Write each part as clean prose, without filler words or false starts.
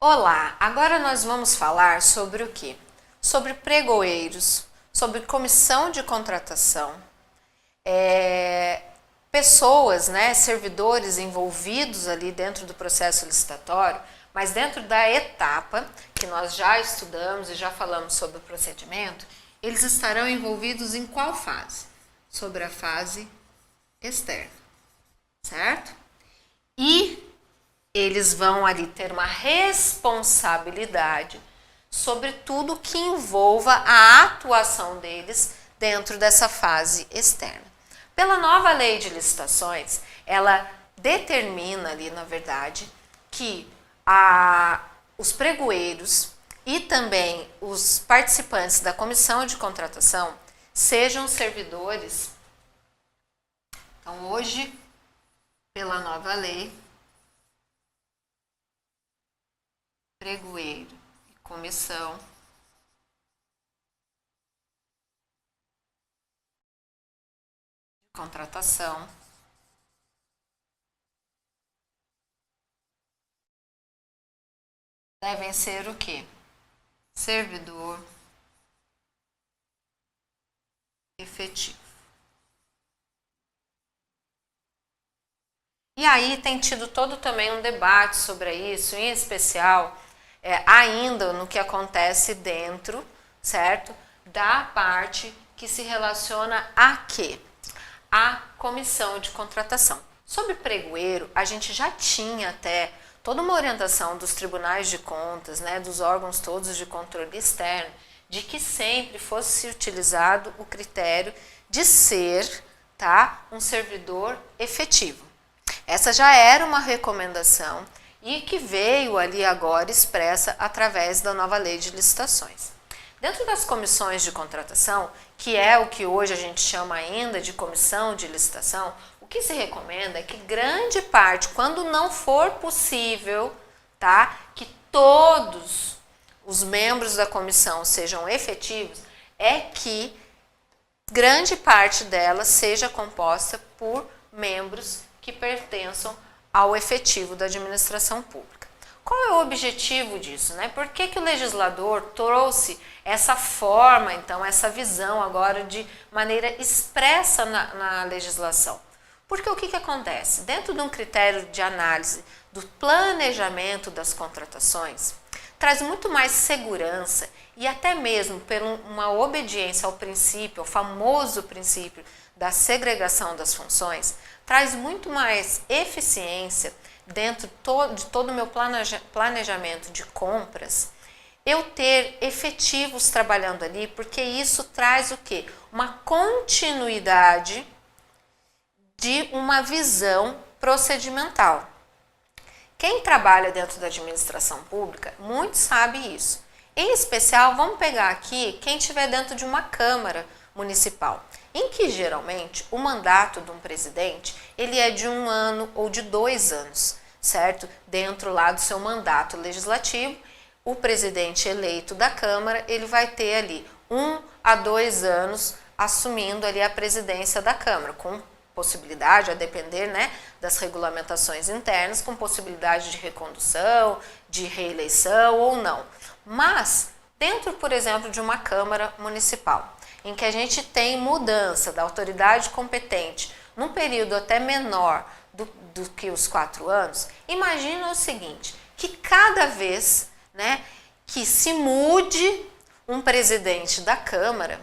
Olá, agora nós vamos falar sobre o quê? Sobre pregoeiros, sobre comissão de contratação, pessoas, servidores envolvidos ali dentro do processo licitatório, mas dentro da etapa que nós já estudamos e já falamos sobre o procedimento, eles estarão envolvidos em qual fase? Sobre a fase externa, certo? E eles vão ali ter uma responsabilidade sobre tudo que envolva a atuação deles dentro dessa fase externa. Pela nova lei de licitações, ela determina ali, na verdade, que os pregoeiros e também os participantes da comissão de contratação sejam servidores. Então, hoje, pela nova lei, pregoeiro e comissão de contratação devem ser o quê? Servidor efetivo. E aí tem tido todo também um debate sobre isso, em especial ainda no que acontece dentro, certo? Da parte que se relaciona a quê? A comissão de contratação. Sobre pregoeiro, a gente já tinha até toda uma orientação dos tribunais de contas, dos órgãos todos de controle externo, de que sempre fosse utilizado o critério de ser, um servidor efetivo. Essa já era uma recomendação e que veio ali agora expressa através da nova lei de licitações. Dentro das comissões de contratação, que é o que hoje a gente chama ainda de comissão de licitação, o que se recomenda é que grande parte, quando não for possível, que todos os membros da comissão sejam efetivos, é que grande parte dela seja composta por membros que pertençam ao efetivo da administração pública. Qual é o objetivo disso? Por que o legislador trouxe essa forma, então, essa visão agora de maneira expressa na legislação? Porque o que acontece? Dentro de um critério de análise do planejamento das contratações, traz muito mais segurança e até mesmo por uma obediência ao princípio, ao famoso princípio da segregação das funções, traz muito mais eficiência dentro de todo o meu planejamento de compras, eu ter efetivos trabalhando ali, porque isso traz o quê? Uma continuidade de uma visão procedimental. Quem trabalha dentro da administração pública, muito sabe isso. Em especial, vamos pegar aqui quem estiver dentro de uma Câmara Municipal, em que geralmente o mandato de um presidente ele é de 1 ano ou de 2 anos, certo? Dentro lá do seu mandato legislativo, o presidente eleito da Câmara ele vai ter ali 1 a 2 anos assumindo ali a presidência da Câmara, com possibilidade, a depender das regulamentações internas, com possibilidade de recondução, de reeleição ou não. Mas, dentro, por exemplo, de uma Câmara Municipal, em que a gente tem mudança da autoridade competente num período até menor do que os 4 anos, imagina o seguinte, que cada vez que se mude um presidente da Câmara,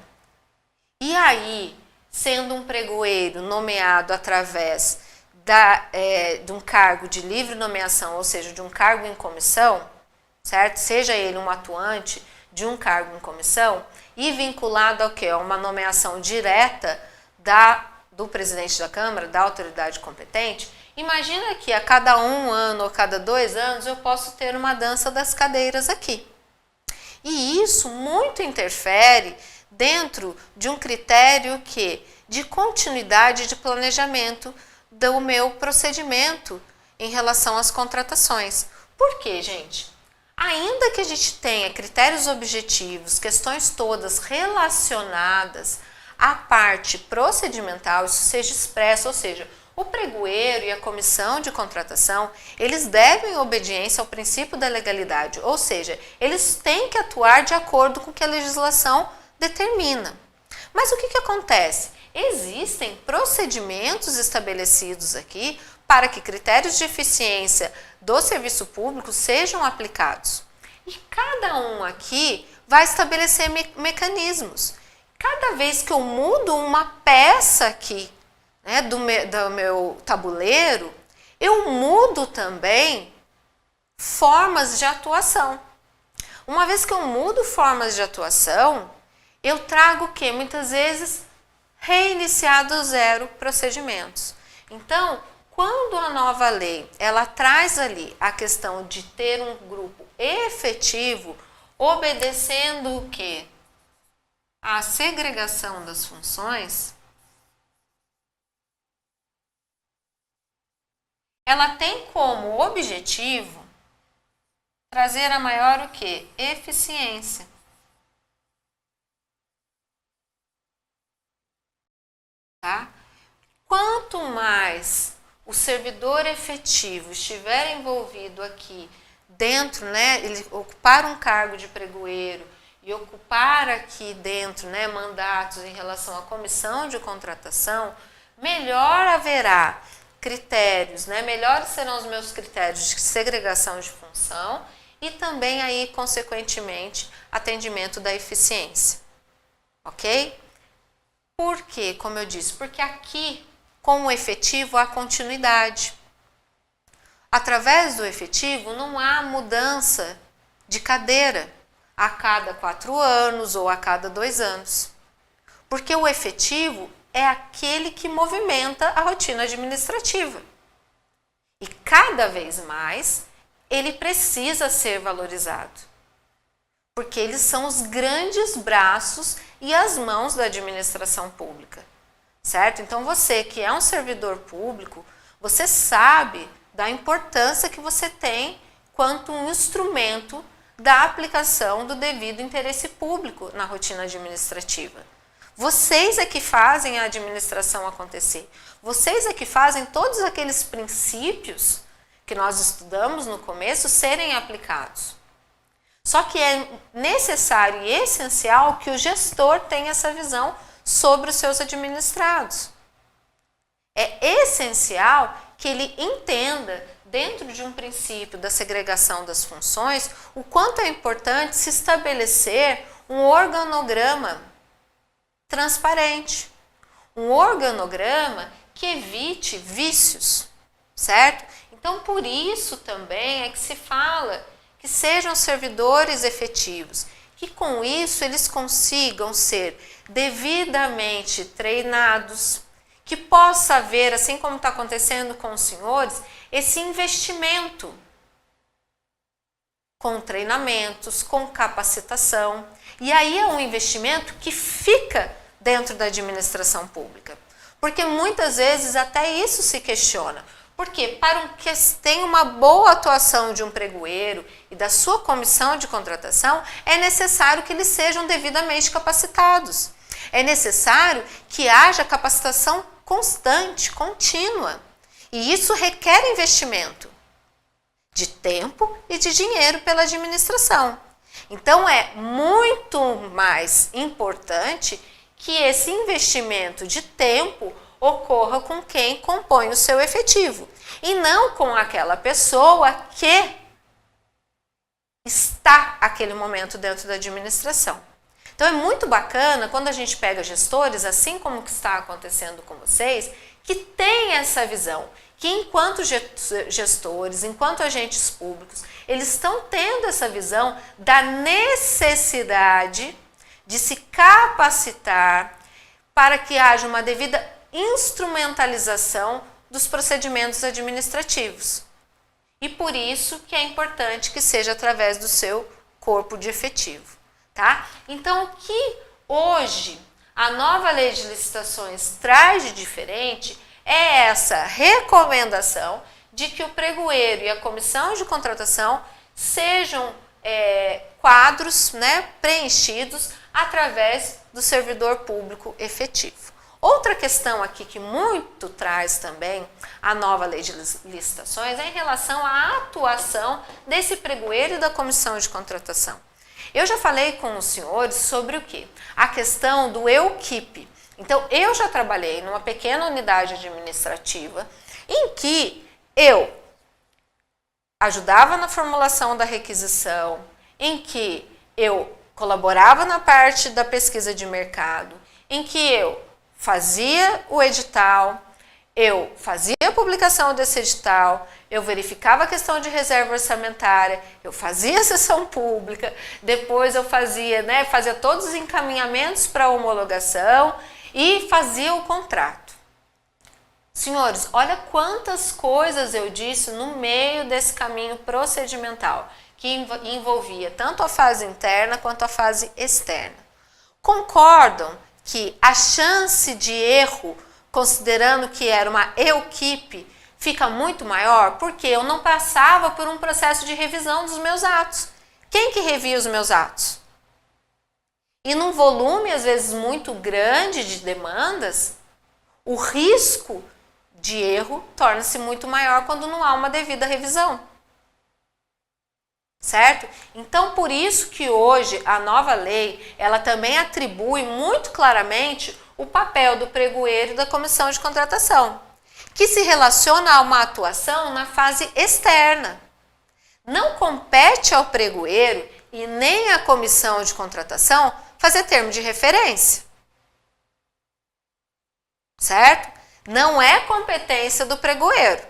e aí, sendo um pregoeiro nomeado através de um cargo de livre nomeação, ou seja, de um cargo em comissão, certo? Seja ele um atuante de um cargo em comissão, e vinculado ao quê? A uma nomeação direta do presidente da Câmara, da autoridade competente, imagina que a cada 1 ano ou cada 2 anos eu posso ter uma dança das cadeiras aqui. E isso muito interfere dentro de um critério de continuidade de planejamento do meu procedimento em relação às contratações. Por quê, gente? Ainda que a gente tenha critérios objetivos, questões todas relacionadas à parte procedimental, isso seja expresso, ou seja, o pregoeiro e a comissão de contratação, eles devem obediência ao princípio da legalidade, ou seja, eles têm que atuar de acordo com o que a legislação determina. Mas o que acontece? Existem procedimentos estabelecidos aqui para que critérios de eficiência do serviço público sejam aplicados. E cada um aqui vai estabelecer mecanismos. Cada vez que eu mudo uma peça aqui, né, do meu tabuleiro, eu mudo também formas de atuação. Uma vez que eu mudo formas de atuação, eu trago o quê? Muitas vezes reiniciar do zero procedimentos. Então, quando a nova lei ela traz ali a questão de ter um grupo efetivo, obedecendo o quê? A segregação das funções, ela tem como objetivo trazer a maior o quê? Eficiência. Tá? Quanto mais o servidor efetivo estiver envolvido aqui dentro, né, ele ocupar um cargo de pregoeiro e ocupar aqui dentro, né, mandatos em relação à comissão de contratação, melhor haverá critérios, né, melhores serão os meus critérios de segregação de função e também aí, consequentemente, atendimento da eficiência. Ok? Por quê? Como eu disse, porque aqui, com o efetivo, há continuidade. Através do efetivo, não há mudança de cadeira a cada 4 anos ou a cada 2 anos. Porque o efetivo é aquele que movimenta a rotina administrativa. E cada vez mais, ele precisa ser valorizado. Porque eles são os grandes braços e as mãos da administração pública, certo? Então você que é um servidor público, você sabe da importância que você tem quanto um instrumento da aplicação do devido interesse público na rotina administrativa. Vocês é que fazem a administração acontecer. Vocês é que fazem todos aqueles princípios que nós estudamos no começo serem aplicados. Só que é necessário e essencial que o gestor tenha essa visão sobre os seus administrados. É essencial que ele entenda, dentro de um princípio da segregação das funções, o quanto é importante se estabelecer um organograma transparente. Um organograma que evite vícios, certo? Então, por isso também é que se fala que sejam servidores efetivos, que com isso eles consigam ser devidamente treinados, que possa haver, assim como está acontecendo com os senhores, esse investimento com treinamentos, com capacitação. E aí é um investimento que fica dentro da administração pública. Porque muitas vezes até isso se questiona. Porque para que tenha uma boa atuação de um pregoeiro e da sua comissão de contratação, é necessário que eles sejam devidamente capacitados. É necessário que haja capacitação constante, contínua. E isso requer investimento de tempo e de dinheiro pela administração. Então é muito mais importante que esse investimento de tempo ocorra com quem compõe o seu efetivo e não com aquela pessoa que está naquele momento dentro da administração. Então é muito bacana quando a gente pega gestores, assim como que está acontecendo com vocês, que tem essa visão, que enquanto gestores, enquanto agentes públicos, eles estão tendo essa visão da necessidade de se capacitar para que haja uma devida instrumentalização dos procedimentos administrativos. E por isso que é importante que seja através do seu corpo de efetivo, tá? Então, o que hoje a nova lei de licitações traz de diferente é essa recomendação de que o pregoeiro e a comissão de contratação sejam quadros, né, preenchidos através do servidor público efetivo. Outra questão aqui que muito traz também a nova lei de licitações é em relação à atuação desse pregoeiro e da comissão de contratação. Eu já falei com os senhores sobre o quê? A questão do equipe. Então, eu já trabalhei numa pequena unidade administrativa em que eu ajudava na formulação da requisição, em que eu colaborava na parte da pesquisa de mercado, em que eu fazia o edital, eu fazia a publicação desse edital, eu verificava a questão de reserva orçamentária, eu fazia a sessão pública, depois eu fazia todos os encaminhamentos para homologação e fazia o contrato. Senhores, olha quantas coisas eu disse no meio desse caminho procedimental, que envolvia tanto a fase interna quanto a fase externa. Concordam que a chance de erro, considerando que era uma equipe, fica muito maior porque eu não passava por um processo de revisão dos meus atos. Quem que revia os meus atos? E num volume, às vezes, muito grande de demandas, o risco de erro torna-se muito maior quando não há uma devida revisão. Certo? Então, por isso que hoje a nova lei, ela também atribui muito claramente o papel do pregoeiro e da comissão de contratação, que se relaciona a uma atuação na fase externa. Não compete ao pregoeiro e nem à comissão de contratação fazer termo de referência. Certo? Não é competência do pregoeiro.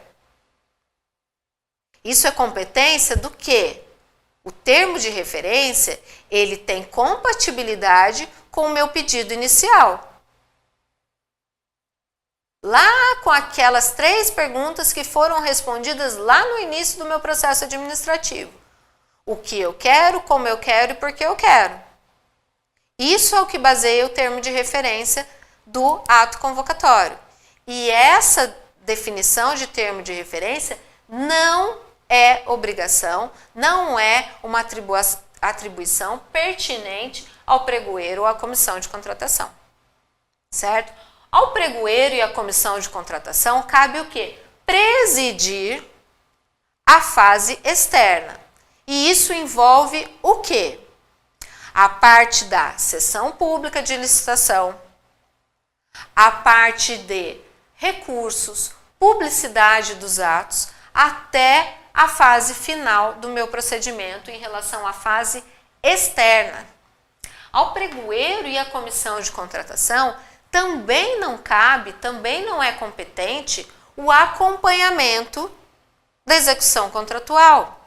Isso é competência do quê? O termo de referência, ele tem compatibilidade com o meu pedido inicial. Lá com aquelas 3 perguntas que foram respondidas lá no início do meu processo administrativo. O que eu quero, como eu quero e por que eu quero. Isso é o que baseia o termo de referência do ato convocatório. E essa definição de termo de referência não é obrigação, não é uma atribuição pertinente ao pregoeiro ou à comissão de contratação. Certo? Ao pregoeiro e à comissão de contratação cabe o quê? Presidir a fase externa. E isso envolve o quê? A parte da sessão pública de licitação, a parte de recursos, publicidade dos atos, até a fase final do meu procedimento em relação à fase externa. Ao pregoeiro e à comissão de contratação também não cabe, também não é competente o acompanhamento da execução contratual.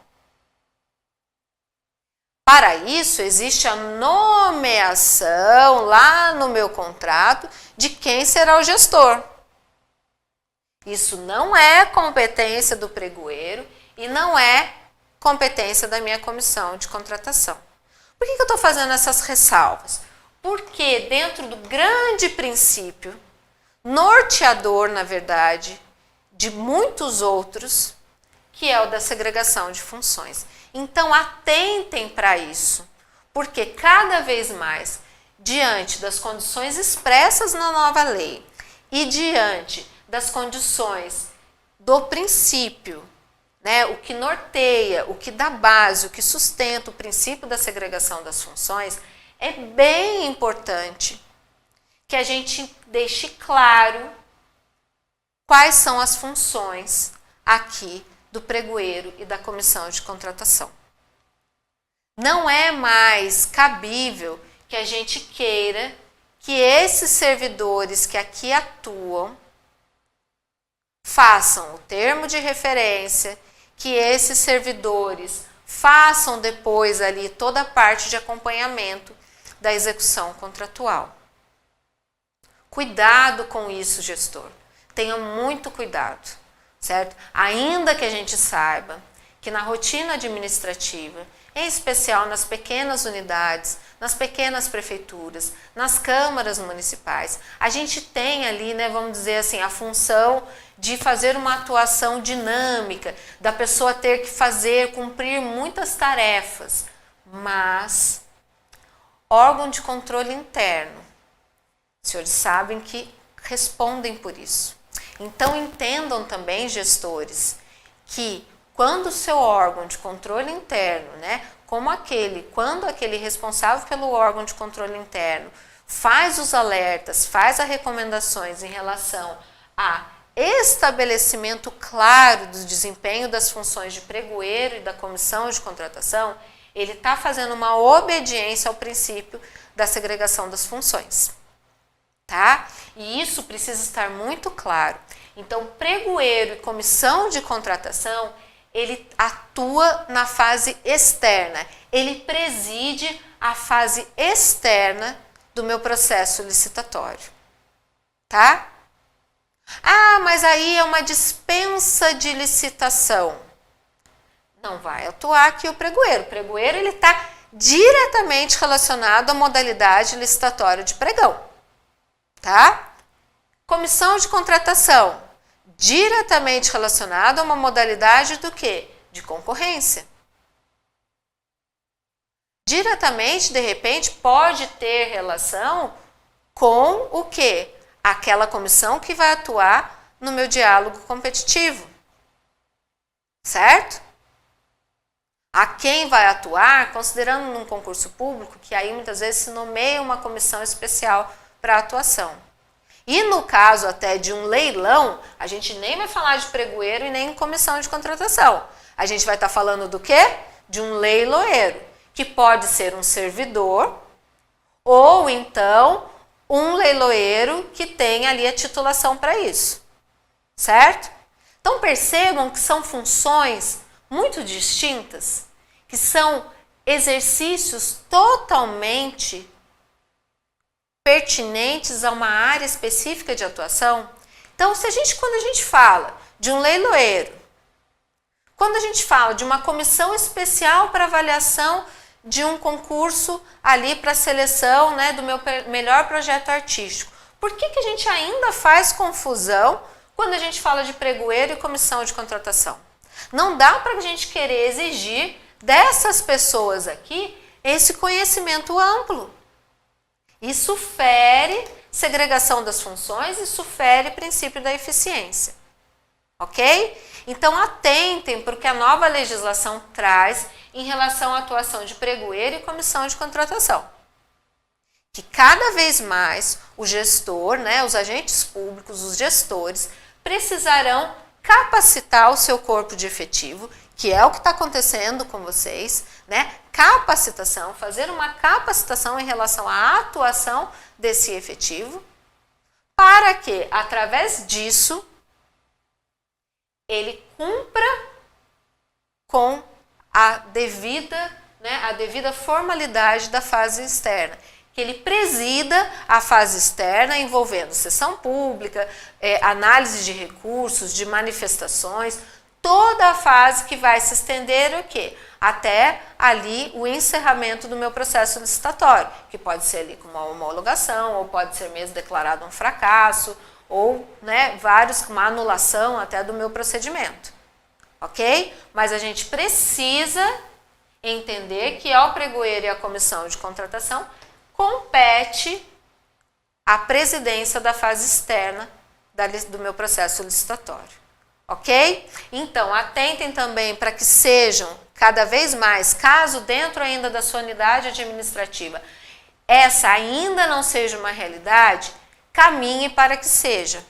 Para isso, existe a nomeação lá no meu contrato de quem será o gestor. Isso não é competência do pregoeiro e não é competência da minha comissão de contratação. Por que eu estou fazendo essas ressalvas? Porque dentro do grande princípio, norteador, na verdade, de muitos outros, que é o da segregação de funções. Então, atentem para isso, porque cada vez mais, diante das condições expressas na nova lei e diante das condições do princípio, o que norteia, o que dá base, o que sustenta o princípio da segregação das funções, é bem importante que a gente deixe claro quais são as funções aqui do pregoeiro e da comissão de contratação. Não é mais cabível que a gente queira que esses servidores que aqui atuam façam o termo de referência, que esses servidores façam depois ali toda a parte de acompanhamento da execução contratual. Cuidado com isso, gestor. Tenha muito cuidado, certo? Ainda que a gente saiba que na rotina administrativa, em especial nas pequenas unidades, nas pequenas prefeituras, nas câmaras municipais, a gente tem ali, vamos dizer assim, a função de fazer uma atuação dinâmica, da pessoa ter que cumprir muitas tarefas, mas órgão de controle interno, os senhores sabem que respondem por isso. Então entendam também, gestores, que quando o seu órgão de controle interno, né, quando aquele responsável pelo órgão de controle interno faz os alertas, faz as recomendações em relação a estabelecimento claro do desempenho das funções de pregoeiro e da comissão de contratação, ele está fazendo uma obediência ao princípio da segregação das funções, tá? E isso precisa estar muito claro. Então, pregoeiro e comissão de contratação, ele atua na fase externa, ele preside a fase externa do meu processo licitatório, tá? Ah, mas aí é uma dispensa de licitação. Não vai atuar aqui o pregoeiro. O pregoeiro ele está diretamente relacionado à modalidade licitatória de pregão, tá? Comissão de contratação, diretamente relacionado a uma modalidade do quê? De concorrência. Diretamente, de repente, pode ter relação com o quê? Aquela comissão que vai atuar no meu diálogo competitivo, certo? A quem vai atuar, considerando num concurso público, que aí muitas vezes se nomeia uma comissão especial para atuação. E no caso até de um leilão, a gente nem vai falar de pregoeiro e nem comissão de contratação. A gente vai estar falando do quê? De um leiloeiro, que pode ser um servidor ou então um leiloeiro que tem ali a titulação para isso, certo? Então percebam que são funções muito distintas, que são exercícios totalmente pertinentes a uma área específica de atuação. Então, quando a gente fala de um leiloeiro, quando a gente fala de uma comissão especial para avaliação de um concurso ali para seleção, né, do meu melhor projeto artístico, por que a gente ainda faz confusão quando a gente fala de pregoeiro e comissão de contratação? Não dá para a gente querer exigir dessas pessoas aqui esse conhecimento amplo. Isso fere segregação das funções, isso fere princípio da eficiência. Ok? Então atentem para o que a nova legislação traz em relação à atuação de pregoeiro e comissão de contratação. Que cada vez mais o gestor, né, os agentes públicos, os gestores, precisarão capacitar o seu corpo de efetivo, que é o que está acontecendo com vocês, né? Capacitação, fazer uma capacitação em relação à atuação desse efetivo, para que, através disso, ele cumpra com a devida formalidade da fase externa, que ele presida a fase externa envolvendo sessão pública, análise de recursos, de manifestações, toda a fase que vai se estender o quê? Até ali o encerramento do meu processo licitatório, que pode ser ali com uma homologação, ou pode ser mesmo declarado um fracasso, ou com uma anulação até do meu procedimento. Ok? Mas a gente precisa entender que ao pregoeiro e à comissão de contratação compete a presidência da fase externa do meu processo licitatório. Ok? Então, atentem também para que sejam cada vez mais, caso dentro ainda da sua unidade administrativa, essa ainda não seja uma realidade, caminhe para que seja,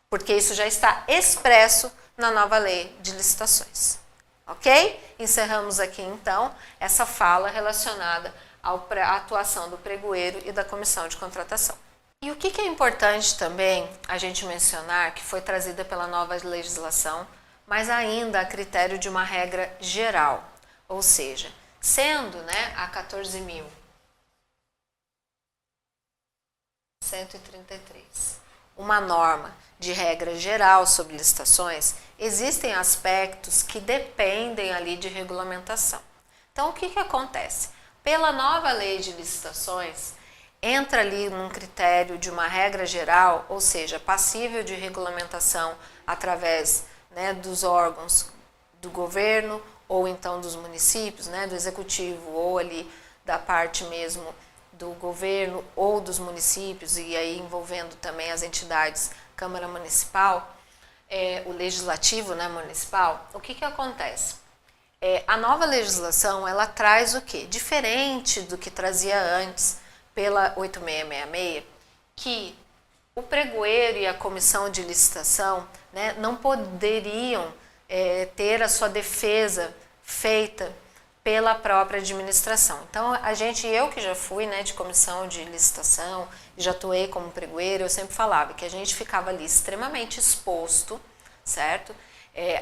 porque isso já está expresso na nova lei de licitações. Ok? Encerramos aqui então essa fala relacionada à atuação do pregoeiro e da comissão de contratação. E o que é importante também a gente mencionar, que foi trazida pela nova legislação, mas ainda a critério de uma regra geral, ou seja, sendo a 14.133 uma norma de regra geral sobre licitações, existem aspectos que dependem ali de regulamentação. Então, o que acontece? Pela nova lei de licitações, entra ali num critério de uma regra geral, ou seja, passível de regulamentação através dos órgãos do governo, ou então dos municípios, do executivo, ou ali da parte mesmo do governo ou dos municípios, e aí envolvendo também as entidades, Câmara Municipal, o Legislativo, né, municipal, o que acontece? A nova legislação, ela traz o quê? Diferente do que trazia antes pela 8666, que o pregoeiro e a comissão de licitação, né, não poderiam ter a sua defesa feita pela própria administração. Então, eu que já fui, né, de comissão de licitação, já atuei como pregoeiro, eu sempre falava que a gente ficava ali extremamente exposto, certo?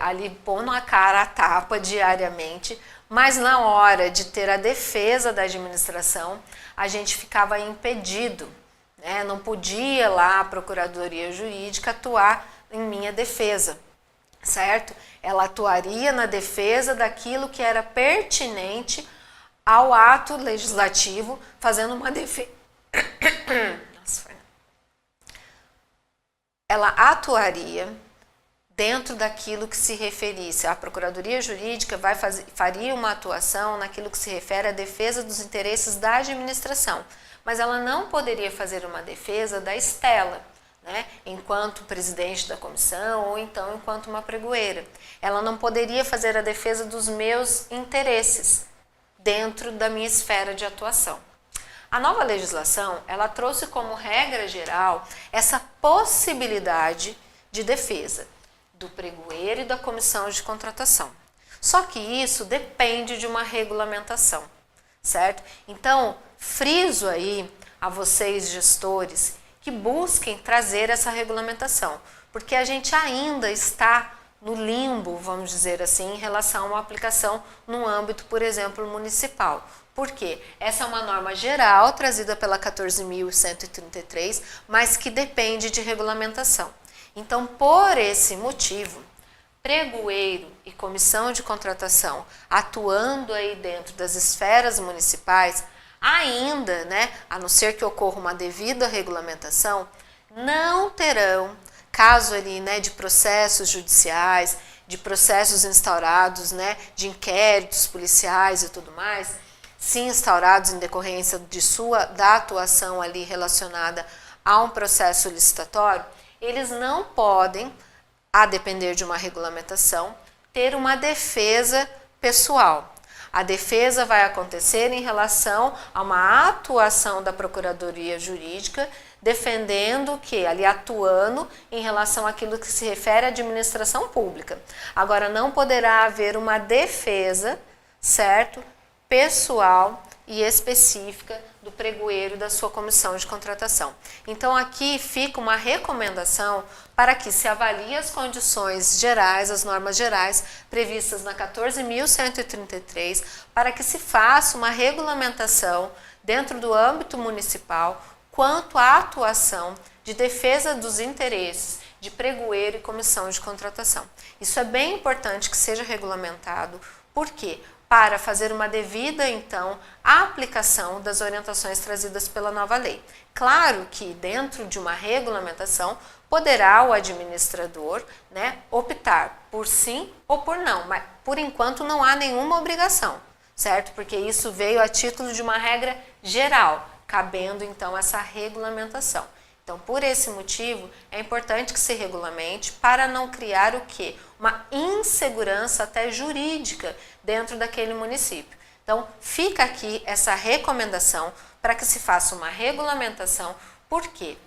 Ali pondo a cara a tapa diariamente, mas na hora de ter a defesa da administração, a gente ficava impedido, né? Não podia lá a Procuradoria Jurídica atuar em minha defesa, certo? Ela atuaria na defesa daquilo que era pertinente ao ato legislativo, fazendo uma defesa. Ela atuaria dentro daquilo que se referisse. A Procuradoria Jurídica faria uma atuação naquilo que se refere à defesa dos interesses da administração, mas ela não poderia fazer uma defesa da Estela, né, enquanto presidente da comissão ou então enquanto uma pregoeira. Ela não poderia fazer a defesa dos meus interesses dentro da minha esfera de atuação. A nova legislação, ela trouxe como regra geral essa possibilidade de defesa do pregoeiro e da comissão de contratação. Só que isso depende de uma regulamentação, certo? Então, friso aí a vocês gestores que busquem trazer essa regulamentação, porque a gente ainda está no limbo, vamos dizer assim, em relação a uma aplicação no âmbito, por exemplo, municipal. Por quê? Essa é uma norma geral trazida pela 14.133, mas que depende de regulamentação. Então, por esse motivo, pregoeiro e comissão de contratação atuando aí dentro das esferas municipais, ainda, né, a não ser que ocorra uma devida regulamentação, não terão, caso ali, né, de processos judiciais, de processos instaurados, né, de inquéritos policiais e tudo mais, se instaurados em decorrência da atuação ali relacionada a um processo licitatório, eles não podem, a depender de uma regulamentação, ter uma defesa pessoal. A defesa vai acontecer em relação a uma atuação da Procuradoria Jurídica, defendendo que, ali atuando em relação àquilo que se refere à administração pública. Agora, não poderá haver uma defesa, certo, pessoal e específica do pregoeiro da sua comissão de contratação. Então, aqui fica uma recomendação para que se avalie as condições gerais, as normas gerais previstas na 14.133, para que se faça uma regulamentação dentro do âmbito municipal quanto à atuação de defesa dos interesses de pregoeiro e comissão de contratação. Isso é bem importante que seja regulamentado, por quê? Para fazer uma devida, então, aplicação das orientações trazidas pela nova lei. Claro que dentro de uma regulamentação poderá o administrador, né, optar por sim ou por não, mas por enquanto não há nenhuma obrigação, certo? Porque isso veio a título de uma regra geral, cabendo então essa regulamentação. Então, por esse motivo, é importante que se regulamente para não criar o quê? Uma insegurança até jurídica dentro daquele município. Então, fica aqui essa recomendação para que se faça uma regulamentação, porque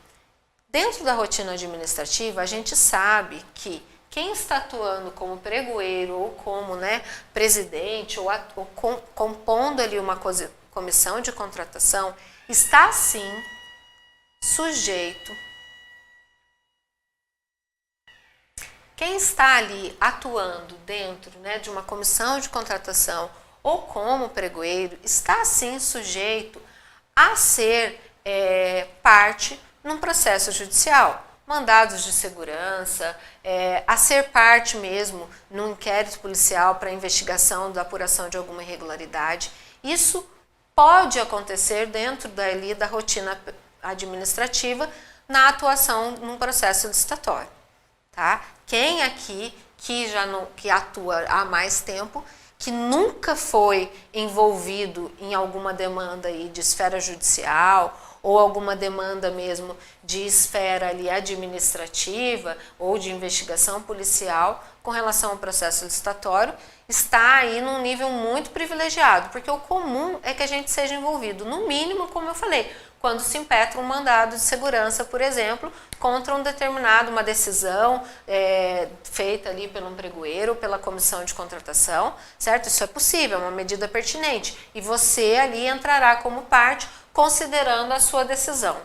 dentro da rotina administrativa, a gente sabe que quem está atuando como pregoeiro ou como, né, presidente ou compondo ali uma comissão de contratação, está sim sujeito. Quem está ali atuando dentro, né, de uma comissão de contratação ou como pregoeiro está sim sujeito a ser parte num processo judicial, mandados de segurança, a ser parte mesmo num inquérito policial para investigação da apuração de alguma irregularidade. Isso pode acontecer dentro da rotina administrativa na atuação num processo licitatório, tá? Quem aqui que atua há mais tempo, que nunca foi envolvido em alguma demanda aí de esfera judicial ou alguma demanda mesmo de esfera ali administrativa ou de investigação policial com relação ao processo licitatório, está aí num nível muito privilegiado, porque o comum é que a gente seja envolvido, no mínimo, como eu falei, quando se impetra um mandado de segurança, por exemplo, contra uma decisão feita ali pelo pregoeiro, pela comissão de contratação, certo? Isso é possível, é uma medida pertinente, e você ali entrará como parte, considerando a sua decisão,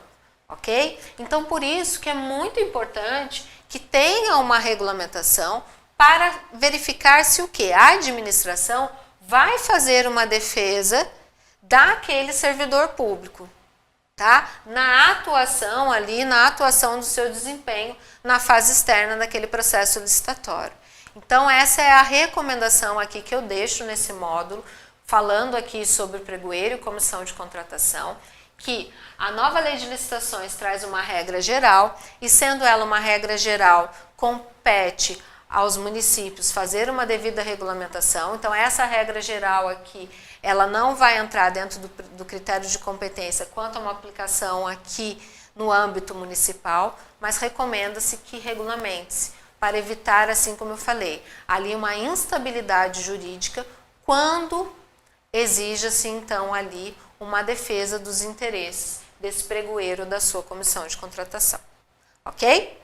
ok? Então, por isso que é muito importante que tenha uma regulamentação para verificar se o quê? A administração vai fazer uma defesa daquele servidor público, tá? Na atuação do seu desempenho na fase externa daquele processo licitatório. Então, essa é a recomendação aqui que eu deixo nesse módulo, falando aqui sobre pregoeiro e comissão de contratação, que a nova lei de licitações traz uma regra geral, e sendo ela uma regra geral, compete aos municípios fazer uma devida regulamentação. Então, essa regra geral aqui, ela não vai entrar dentro do critério de competência quanto a uma aplicação aqui no âmbito municipal, mas recomenda-se que regulamente-se, para evitar, assim como eu falei, ali uma instabilidade jurídica, quando exija-se, então, ali uma defesa dos interesses desse pregoeiro da sua comissão de contratação. Ok?